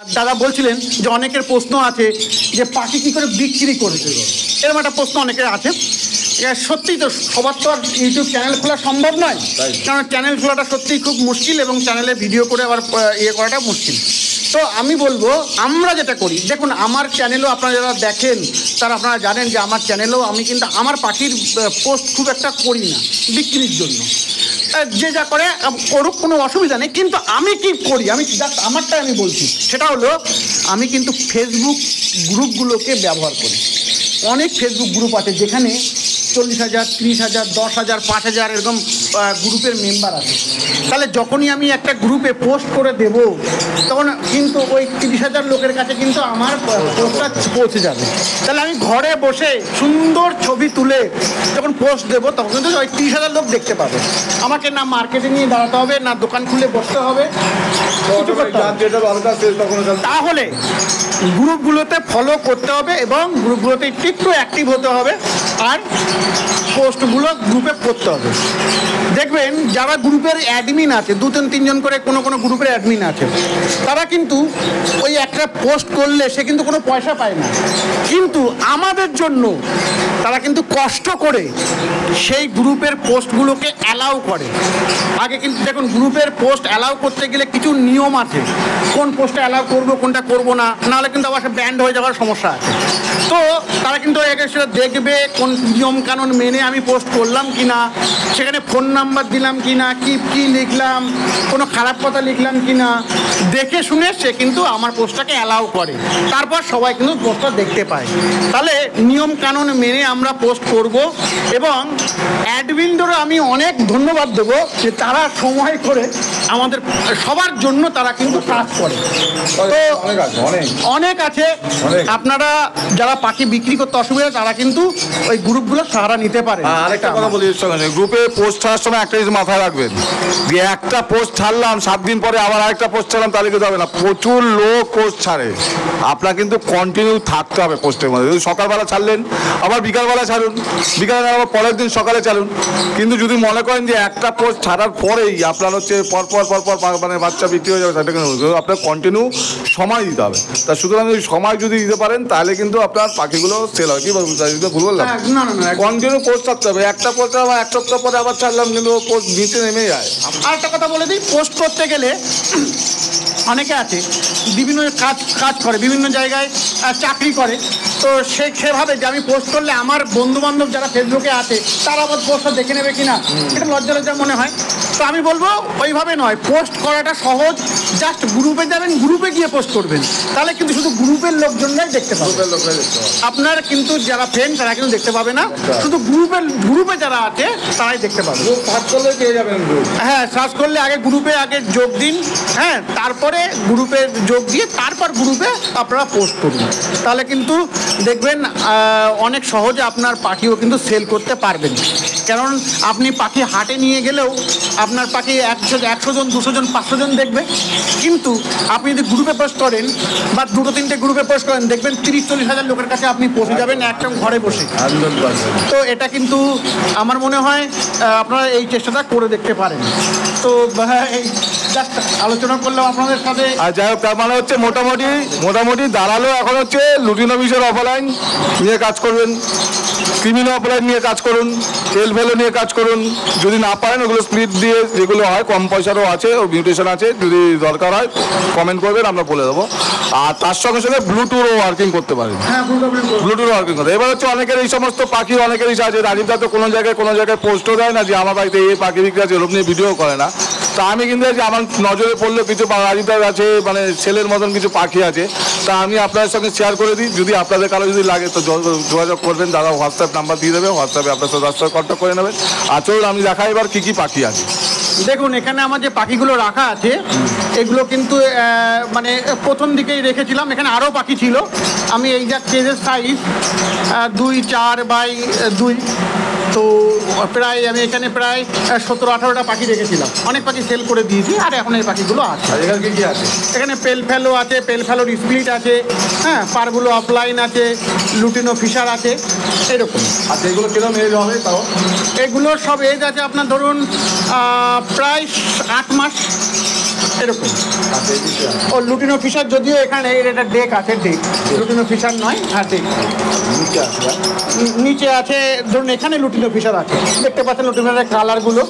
দাদা বলছিলেন যে অনেকের প্রশ্ন আছে যে পাখি কী করে বিক্রি করবে, এরকম একটা প্রশ্ন অনেকের আছে। সত্যিই তো সবার তো আর ইউটিউব চ্যানেল খোলা সম্ভব নয়, কারণ চ্যানেল খোলাটা সত্যিই খুব মুশকিল এবং চ্যানেলে ভিডিও করে আবার করাটা মুশকিল। তো আমি বলবো আমরা যেটা করি, দেখুন আমার চ্যানেলও আপনারা যারা দেখেন তারা আপনারা জানেন যে আমার চ্যানেলেও আমি কিন্তু আমার পাখির পোস্ট খুব একটা করি না বিক্রির জন্য। যে যা করে করুক, কোনো অসুবিধা নেই, কিন্তু আমি কি করি আমি জাস্ট আমারটাই আমি বলছি। সেটা হলো আমি কিন্তু ফেসবুক গ্রুপগুলোকে ব্যবহার করি। অনেক ফেসবুক গ্রুপ আছে যেখানে 40,000, 30,000, 10,000, 5,000 এরকম গ্রুপের মেম্বার আছে। তাহলে যখনই আমি একটা গ্রুপে পোস্ট করে দেব তখন কিন্তু ওই 30,000 লোকের কাছে কিন্তু আমার পোস্টটা পৌঁছে যাবে। তাহলে আমি ঘরে বসে সুন্দর ছবি তুলে যখন পোস্ট দেবো তখন কিন্তু ওই 30,000 লোক দেখতে পাবে। আমাকে না মার্কেটে নিয়ে দাঁড়াতে হবে, না দোকান খুলে বসতে হবে। তাহলে গ্রুপগুলোতে ফলো করতে হবে এবং গ্রুপগুলোতে একটু অ্যাক্টিভ হতে হবে আর পোস্টগুলো গ্রুপে করতে হবে। দেখবেন যারা গ্রুপের অ্যাডমিন আছে, 2-3 জন করে কোনো গ্রুপের অ্যাডমিন আছে, তারা কিন্তু ওই একটা পোস্ট করলে সে কিন্তু কোনো পয়সা পায় না, কিন্তু আমাদের জন্য তারা কিন্তু কষ্ট করে সেই গ্রুপের পোস্টগুলোকে অ্যালাউ করে। আগে কিন্তু দেখুন গ্রুপের পোস্ট অ্যালাউ করতে গেলে কিছু নিয়ম আছে, কোন পোস্টটা অ্যালাউ করবো কোনটা করবো না, নাহলে কিন্তু আবার সে ব্যান্ড হয়ে যাওয়ার সমস্যা আছে। তো তারা কিন্তু সেটা দেখবে কোন নিয়মকানুন মেনে আমি পোস্ট করলাম কি না, সেখানে ফোন নাম্বার দিলাম কি না, কি লিখলাম, কোনো খারাপ কথা লিখলাম কি না, দেখে শুনে সে কিন্তু আমার পোস্টটাকে অ্যালাউ করে। তারপর সবাই কিন্তু পোস্টটা দেখতে পায়। তাহলে নিয়মকানুন মেনে আমরা পোস্ট করব এবং অ্যাডমিনদেরও আমি অনেক ধন্যবাদ দেবো যে তারা সময় করে আমাদের সবার জন্য তারা কিন্তু কাজ করে। তো অনেক আছে, আপনারা যারা পাখি বিক্রি করতে অসুবিধা তারা কিন্তু ওই গ্রুপগুলো সাহারা নিতে পারে। আরেকটা কথা বলি, গ্রুপে পোস্ট ছাড়ার সময় একটা জিনিস মাথায় রাখবেন যে একটা পোস্ট ছাড়লাম 7 দিন পরে আবার আরেকটা পোস্ট ছাড়লাম তাহলে কিন্তু হবে না। প্রচুর লোক পোস্ট ছাড়ে, আপনার কিন্তু কন্টিনিউ থাকতে হবে পোস্টের মধ্যে। যদি সকালবেলা ছাড়লেন আবার বিকালবেলা ছাড়ুন, বিকালবেলা আবার পরের দিন সকালে ছাড়ুন। কিন্তু যদি মনে করেন যে একটা পোস্ট ছাড়ার পরেই আপনার হচ্ছে পরপর মানে বাচ্চা বিক্রি হয়ে যাবে, সেটা কিন্তু আপনার কন্টিনিউ সময় দিতে হবে। তা সুতরাং ওই সময় যদি দিতে পারেন তাহলে কিন্তু আপনার পাখিগুলো সেল হয়। কি ভুল বললাম? কন্টিনিউ পোস্ট থাকতে হবে, একটা পোস্ট আবার 1 সপ্তাহ পরে আবার ছাড়লাম কিন্তু পোস্ট নিচে নেমে যায়। আর একটা কথা বলে দিই, পোস্ট করতে গেলে অনেকে আছে বিভিন্ন কাজ করে, বিভিন্ন জায়গায় চাকরি করে, তো সেভাবে যে আমি পোস্ট করলে আমার বন্ধুবান্ধব যারা ফেসবুকে আছে তারা আমার পোস্টটা দেখে নেবে কিনা, এটা লজ্জা মনে হয়। তো আমি বলবো ওইভাবে নয়, পোস্ট করাটা সহজ। জাস্ট গ্রুপে যাবেন, গ্রুপে গিয়ে পোস্ট করবেন, তাহলে কিন্তু শুধু গ্রুপের লোকজনরাই দেখতে পাবে। আপনার কিন্তু যারা ফ্রেন্ড তারা কিন্তু দেখতে পাবে না, শুধু গ্রুপে যারা আছে তারাই দেখতে পাবে। সার্চ করলে পেয়ে যাবেন। হ্যাঁ, সার্চ করলে গ্রুপে আগে যোগ দিন, হ্যাঁ, তারপরে গ্রুপে যোগ দিয়ে তারপর গ্রুপে আপনারা পোস্ট করুন। তাহলে কিন্তু দেখবেন অনেক সহজে আপনার পাখিও কিন্তু সেল করতে পারবেন। কারণ আপনি পাখি হাটে নিয়ে গেলেও আপনার পাখি 100 জন, 200 জন, 500 জন দেখবে, কিন্তু আপনি যদি গ্রুপে পোস্ট করেন বা 2-3টে গ্রুপে পোস্ট করেন দেখবেন 30-40 হাজার লোকের কাছে আপনি পৌঁছে যাবেন একদম ঘরে বসে। তো এটা কিন্তু আমার মনে হয় আপনারা এই চেষ্টাটা করে দেখতে পারেন। তো এই জাস্ট আলোচনা করলাম আপনাদের সাথে। আর যাই হোক, তার মানে হচ্ছে মোটামুটি দাঁড়ালো এখন হচ্ছে লুটিনো বিষয়ের অফলাইন নিয়ে কাজ করবেন, ক্রিমিনো অফলাইন নিয়ে কাজ করুন, তেল ভেলো নিয়ে কাজ করুন। যদি না পারেন ওগুলো স্প্লিট দিয়ে যেগুলো হয় কম পয়সারও আছে, ও মিউটেশন আছে, যদি দরকার হয় কমেন্ট করবেন, আমরা বলে দেবো। আর তার সঙ্গে সঙ্গে ব্লুটুথও ওয়ার্কিং করতে পারেন। ব্লুটুথ ওয়ার্কিং করতে এবার হচ্ছে অনেকের এই সমস্ত পাখি অনেকেরই আছে। রাজীবদা তো কোনো জায়গায় পোস্টও দেয় না যে আমার বাড়িতে এই পাখি বিক্রি আছে, এরকম নিয়ে ভিডিও করে না। তা আমি কিন্তু আমার নজরে পড়লে কিছু রাজীবদার আছে, মানে ছেলের মতন কিছু পাখি আছে, তা আমি আপনাদের সঙ্গে শেয়ার করে দিই। যদি আপনাদের কারো যদি লাগে তো যোগাযোগ করবেন, দাদা হোয়াটসঅ্যাপ নাম্বার দিয়ে দেবে, হোয়াটসঅ্যাপে আপনার সাথে কন্ট্যাক্ট করে নেবেন। আর চলুন আমি দেখাই এবার কী পাখি আছে। দেখুন এখানে আমার যে পাখিগুলো রাখা আছে এগুলো কিন্তু মানে প্রথম দিকেই রেখেছিলাম। এখানে আরও পাখি ছিল, আমি এই যা কেজের সাইজ 2-4x2, তো প্রায় আমি এখানে প্রায় 17-18টা পাখি রেখেছিলাম। অনেক পাখি সেল করে দিয়েছি আর এখন এই পাখিগুলো আছে। এখানে কি আছে? এখানে পেল ফেলো আছে, পেল ফেলোর স্প্লিট আছে, হ্যাঁ, পারগুলো অফলাইন আছে, লুটিনো ফিশার আছে, এরকম। আচ্ছা, এগুলো কিরকম এজ হবে তাও? এগুলোর সব এজ আছে আপনার ধরুন প্রায় 8 মাস। এরকম। আচ্ছা, এই দিকটা। ও লুটিনো ফিশার যদিও এখানে এর একটা ডেক আছে, ডেক লুটিনো ফিশার নয়, হ্যাঁ ডেক নিচে আছে, হ্যাঁ? নিচে আছে। ধরুন এখানে লুটিনো ফিশার আছে, দেখতে পাচ্ছেন লুটিনো ফিশারের কালারগুলো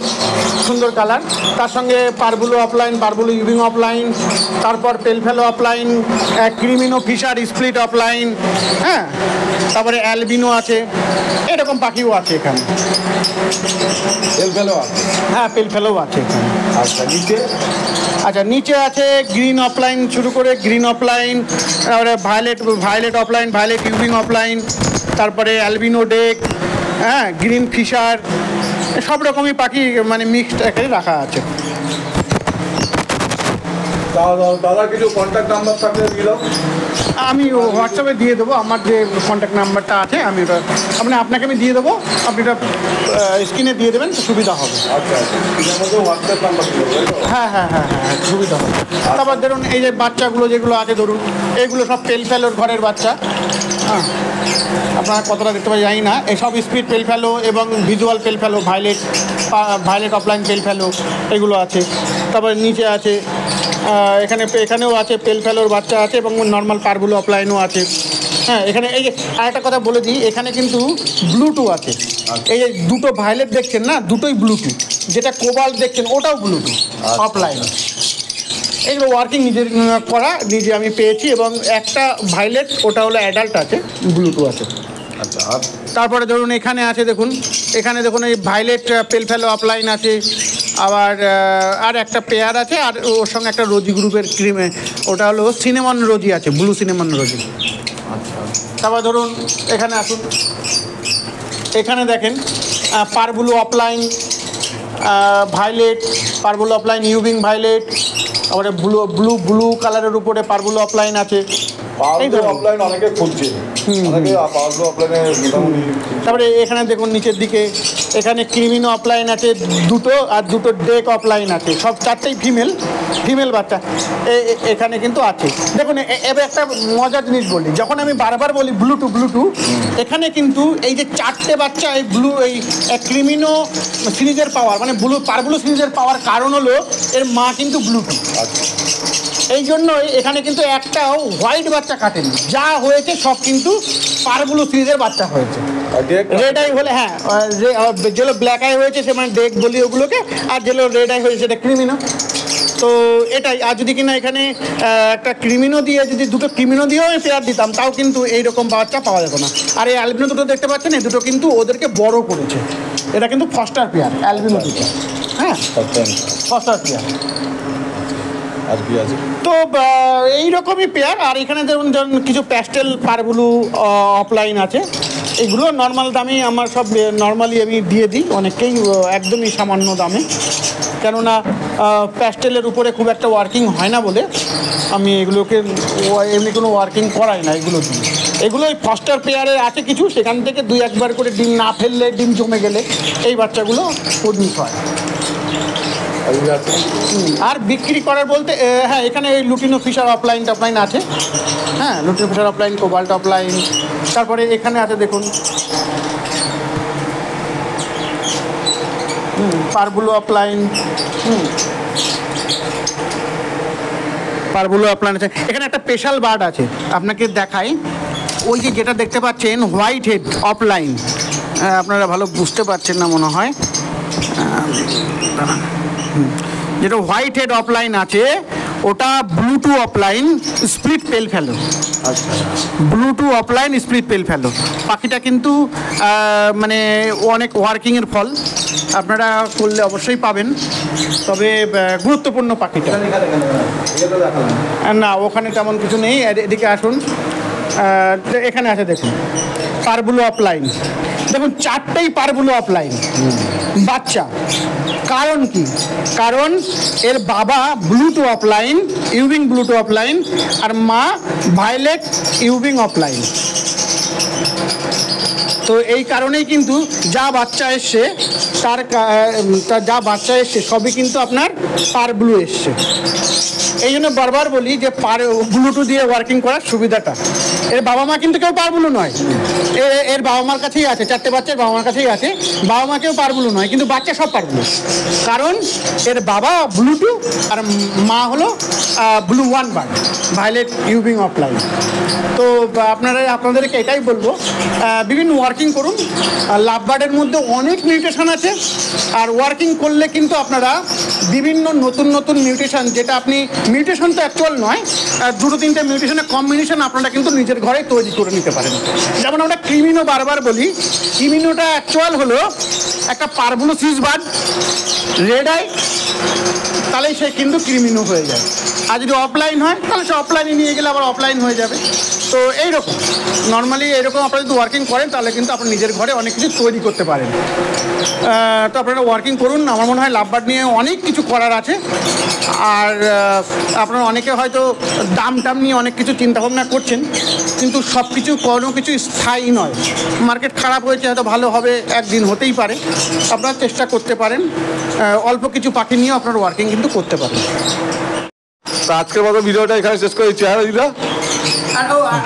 সুন্দর কালার, তার সঙ্গে পারবুলো অফলাইন, পারবুলো ইউভিং অফলাইন, তারপর pale fallow opaline, creamino Fischer split opaline, হ্যাঁ, তারপরে অ্যালবিনো আছে, এরকম পাখিও আছে এখানে। এলভেলো আছে। হ্যাঁ পেলফেলোও আছে এখানে। আচ্ছা, নিচে? আচ্ছা নিচে আছে গ্রিন অফলাইন, শুরু করে গ্রিন অফলাইন, তারপরে ভায়োলেট অফলাইন, ভায়োলেট ইউভিং অফলাইন, তারপরে অ্যালবিনো ডেক, হ্যাঁ গ্রিন ফিশার, সব রকমই পাখি মানে মিক্সড এখানে রাখা আছে। দাদা কিছু কন্ট্যাক্ট নাম্বার থাকলে দিয়ে দাও। আমি হোয়াটসঅ্যাপে দিয়ে দেবো, আমার যে কন্ট্যাক্ট নাম্বারটা আছে আমি ওটা আপনাকে আমি দিয়ে দেবো, আপনি এটা স্ক্রিনে দিয়ে দেবেন, সুবিধা হবে। আচ্ছা, এর মধ্যে হোয়াটসঅ্যাপ নাম্বার দিয়ে দেবো, তাই তো? হ্যাঁ হ্যাঁ হ্যাঁ হ্যাঁ সুবিধা হবে। তারপর ধরুন এই যে বাচ্চাগুলো যেগুলো আছে, ধরুন এইগুলো সব পেলফেলোর ঘরের বাচ্চা, হ্যাঁ আপনারা কতটা দেখতে পাই জানি না, এসব স্পিড পেলফেলো এবং ভিজুয়াল পেলফেলো, ভায়োলেট অফলাইন পেলফেলো এগুলো আছে। তারপরে নিচে আছে এখানেও আছে পেলফেলোর বাচ্চা আছে এবং নর্মাল পারবুলো অফলাইনও আছে। হ্যাঁ এখানে এই যে আরেকটা কথা বলে দিই, এখানে কিন্তু ব্লুটুথ আছে। এই যে দুটো ভায়োলেট দেখছেন না, দুটোই ব্লুটুথ, যেটা কোবাল্ট দেখছেন ওটাও ব্লুটুথ অফলাইন। এগুলো ওয়ার্কিং নিজের করা, নিজে আমি পেয়েছি, এবং একটা ভায়োলেট ওটা হলো অ্যাডাল্ট আছে, ব্লুটুথ আছে। আচ্ছা, আর তারপরে ধরুন এখানে আছে দেখুন, এখানে দেখুন এই ভায়োলেট পেলফেলো অফলাইন আছে, আবার আর একটা পেয়ার আছে, আর ওর সঙ্গে একটা রোজি গ্রুপের ক্রিমে, ওটা হলো সিনেমন রোজি আছে, ব্লু সিনেমন রোজি। আচ্ছা, তারপর ধরুন এখানে আসুন, এখানে দেখেন পারবুলো অফলাইন ভায়োলেট, পারবুলো অফলাইন ইউভিং ভায়োলেট, তারপরে ব্লু কালারের উপরে পারবুলো অফলাইন আছে। পাওয়ারফুল অফলাইন অনেকে খুঁজছে, অনেকে পাওয়ারফুল অফলাইনে মোটামুটি। তারপরে এখানে দেখুন নিচের দিকে, এখানে ক্রিমিনো অফলাইন আছে দুটো, আর দুটো ডেক অফলাইন আছে, সব চারটেই ফিমেল বাচ্চা এখানে কিন্তু আছে। দেখুন এবার একটা মজার জিনিস বলি, যখন আমি বারবার বলি ব্লুটু, এখানে কিন্তু এই যে চারটে বাচ্চা এই ক্রিমিনো সিরিজের পাওয়ার, মানে পারবুলো সিরিজের পাওয়ার কারণ হলো এর মা কিন্তু ব্লুটু। এই জন্যই এখানে কিন্তু একটাও হোয়াইট বাচ্চা কাটেনি, যা হয়েছে সব কিন্তু পারবুলো সিরিজের বাচ্চা হয়েছে। রেড আই হলে, হ্যাঁ যেগুলো ব্ল্যাক আই হয়েছে সে মানে ডেক বলি ওগুলোকে, আর যেগুলো রেড আই হয়েছে সেটা ক্রিমিনো। তো এটাই, আর যদি কিনা এখানে একটা ক্রিমিনো দিয়ে, যদি দুটো ক্রিমিনো দিয়েও আমি পেয়ার দিতাম, তাও কিন্তু এইরকম বাচ্চা পাওয়া যেত না। আর এই অ্যালবিনো দুটো দেখতে পাচ্ছেন, এই দুটো কিন্তু ওদেরকে বড় করেছে, এটা কিন্তু ফস্টার পেয়ার অ্যালবিনো দুটো, হ্যাঁ ফস্টার পেয়ার। আর কি আছে? তো এইরকমই পেয়ার। আর এখানে যেমন কিছু প্যাস্টেল পারবুলো অফলাইন আছে, এগুলো নর্মাল দামেই আমার সব নর্মালি আমি দিয়ে দিই অনেককেই, একদমই সামান্য দামে, কেননা প্যাস্টেলের উপরে খুব একটা ওয়ার্কিং হয় না বলে আমি এগুলোকে এমনি কোনো ওয়ার্কিং করাই না এগুলো দিয়ে। এগুলো ওই ফস্টার পেয়ারের আছে কিছু, সেখান থেকে দুই একবার করে ডিম না ফেললে, ডিম জমে গেলে এই বাচ্চাগুলো প্রডিউস হয়। আর বিক্রি করার বলতে হ্যাঁ এখানে এই লুটিনো ফিশার অফলাইন টফলাইন আছে, হ্যাঁ lutino Fischer offline, cobalt offline, তারপরে এখানে আছে দেখুন পারবুলো অফলাইন, পারবুলো অফলাইন আছে। এখানে একটা স্পেশাল বার্ড আছে, আপনাকে দেখাই, ওই যে যেটা দেখতে পাচ্ছেন হোয়াইট হেড অফলাইন, আপনারা ভালো বুঝতে পারছেন না মনে হয়, যেটা হোয়াইট হেড অফলাইন আছে ওটা ব্লুটু অফলাইন স্প্লিট পেলফেলো। আচ্ছা, ব্লুটু অফলাইন স্প্লিট পেলফেলো পাখিটা কিন্তু মানে অনেক ওয়ার্কিংয়ের ফল, আপনারা করলে অবশ্যই পাবেন, তবে গুরুত্বপূর্ণ পাখিটা। না ওখানে তেমন কিছু নেই, এদিকে আসুন, এখানে আছে দেখুন পারবুলো অফলাইন, দেখুন চারটেই পারবুলো অফলাইন বাচ্চা। কারণ কি? কারণ এর বাবা ব্লুটু অফলাইন ইউভিং ব্লুটু অফলাইন, আর মা ভায়োলেট ইউভিং অফলাইন। তো এই কারণেই কিন্তু যা বাচ্চা এসছে যা বাচ্চা এসছে সবই কিন্তু আপনার পার ব্লু এসছে। এই জন্য বারবার বলি যে ব্লুটুথ দিয়ে ওয়ার্কিং করার সুবিধাটা। এর বাবা মা কিন্তু কেউ পারবুলো নয়, এর বাবা মার কাছেই আছে, 4টে বাচ্চার বাবা মার কাছেই আছে, বাবা মা কেউ পারবুলো নয়, কিন্তু বাচ্চা সব পারবুলো। কারণ এর বাবা ব্লুটুথ আর মা হলো ব্লু ওয়ান বার্ড, ভায়োলেট ইউবিং অফলাইন। তো আপনাদেরকে এটাই বলবো, বিভিন্ন ওয়ার্কিং করুন। লাভ বার্ডের মধ্যে অনেক মিউটেশন আছে, আর ওয়ার্কিং করলে কিন্তু আপনারা বিভিন্ন নতুন নতুন মিউটেশন, যেটা আপনি মিউটেশন তো অ্যাকচুয়াল নয়, 2-3টে মিউটেশনের কম্বিনেশন আপনারা কিন্তু নিজের ঘরে তৈরি করে নিতে পারেন। যেমন আমরা ক্রিমিনো বারবার বলি, ক্রিমিনোটা অ্যাকচুয়াল হলো একটা পারবুলোসিস বার্ড, রেড আই, তাহলে সে কিন্তু ক্রিমিনো হয়ে যায়। আর যদি অফলাইন হয় তাহলে সে অফলাইনে নিয়ে গেলে আবার অফলাইন হয়ে যাবে। তো এইরকম নর্মালি এরকম আপনারা যদি ওয়ার্কিং করেন তাহলে কিন্তু আপনি নিজের ঘরে অনেক কিছু তৈরি করতে পারেন। তো আপনারা ওয়ার্কিং করুন। আমার মনে হয় লাভ বার্ড নিয়ে অনেক কিছু করার আছে। আর আপনারা অনেকে হয়তো দাম নিয়ে অনেক কিছু চিন্তাভাবনা করছেন, কিন্তু সব কিছু কোনো কিছু স্থায়ী নয়। মার্কেট খারাপ হয়েছে, হয়তো ভালো হবে, একদিন হতেই পারে। আপনারা চেষ্টা করতে পারেন, অল্প কিছু পাখি নিয়েও আপনারা ওয়ার্কিং কিন্তু করতে পারেন। তো আজকের মতো ভিডিওটা এখানে শেষ করে দিচ্ছি। হ্যাঁ দিদা,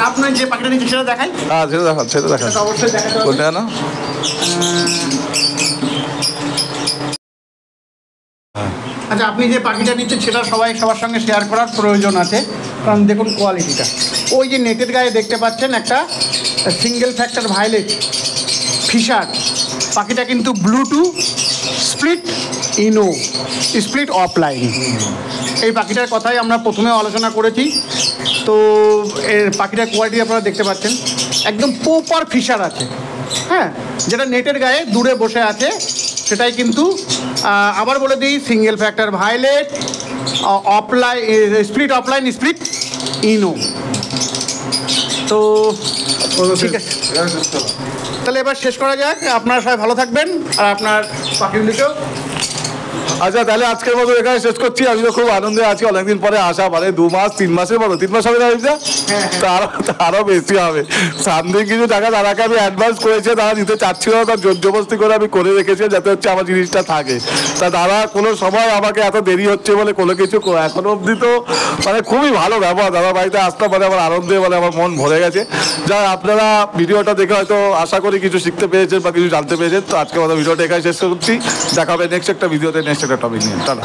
আপনার যে পাখিটা নিচ্ছে সেটা দেখাই। হ্যাঁ সেটা দেখান, সেটা দেখান, অবশ্যই দেখাতে হবে। কোনটা না? আচ্ছা, আপনি যে পাখিটা নিচ্ছেন সেটা সবার সঙ্গে শেয়ার করার প্রয়োজন আছে। কারণ দেখুন কোয়ালিটিটা, ওই যে নেটের গায়ে দেখতে পাচ্ছেন একটা সিঙ্গেল ফ্যাক্টর ভায়োলেট ফিশার পাখিটা, কিন্তু ব্লুটুথ স্প্লিট ইনো স্প্লিট অফলাইন। এই পাখিটার কথাই আমরা প্রথমে আলোচনা করেছি। তো এর পাখিটার কোয়ালিটি আপনারা দেখতে পাচ্ছেন, একদম প্রপার ফিশার আছে। হ্যাঁ, যেটা নেটের গায়ে দূরে বসে আছে সেটাই কিন্তু আবার বলে দিই, single factor violet opaline split opaline split ino. তো ঠিক আছে, তাহলে এবার শেষ করা যাক। আপনারা সবাই ভালো থাকবেন, আর আপনার পাখিগুলিকেও। আচ্ছা, তাহলে আজকের মতো এখানে শেষ করছি। আমি তো খুব আনন্দে আছি, অনেকদিন পরে আসা, মানে 2 মাস 3 মাসের মতো, 3 মাস হবে না দিদা? আরো বেশি হবে। সামনে কিছু টাকা তারাকে আমি অ্যাডভান্স করেছে, তারা দিতে চাচ্ছিল না, তার জোর জবরদস্তি করে আমি করে রেখেছি যাতে হচ্ছে আমার জিনিসটা থাকে। তা তারা কোনো সময় আমাকে এত দেরি হচ্ছে বলে কোনো কিছু এখনো অবধি তো মানে খুবই ভালো ব্যবহার। দাদা বাড়িতে আসতে পারে আমার আনন্দে, মানে আমার মন ভরে গেছে। যা আপনারা ভিডিওটা দেখে হয়তো আশা করি কিছু শিখতে পেরেছেন বা কিছু জানতে পেরেছেন। তো আজকে মতো ভিডিওটা এখানে শেষ করছি। দেখা হবে নেক্সট একটা ভিডিওতে, নেক্সট একটা টপিক নিয়ে। টাটা।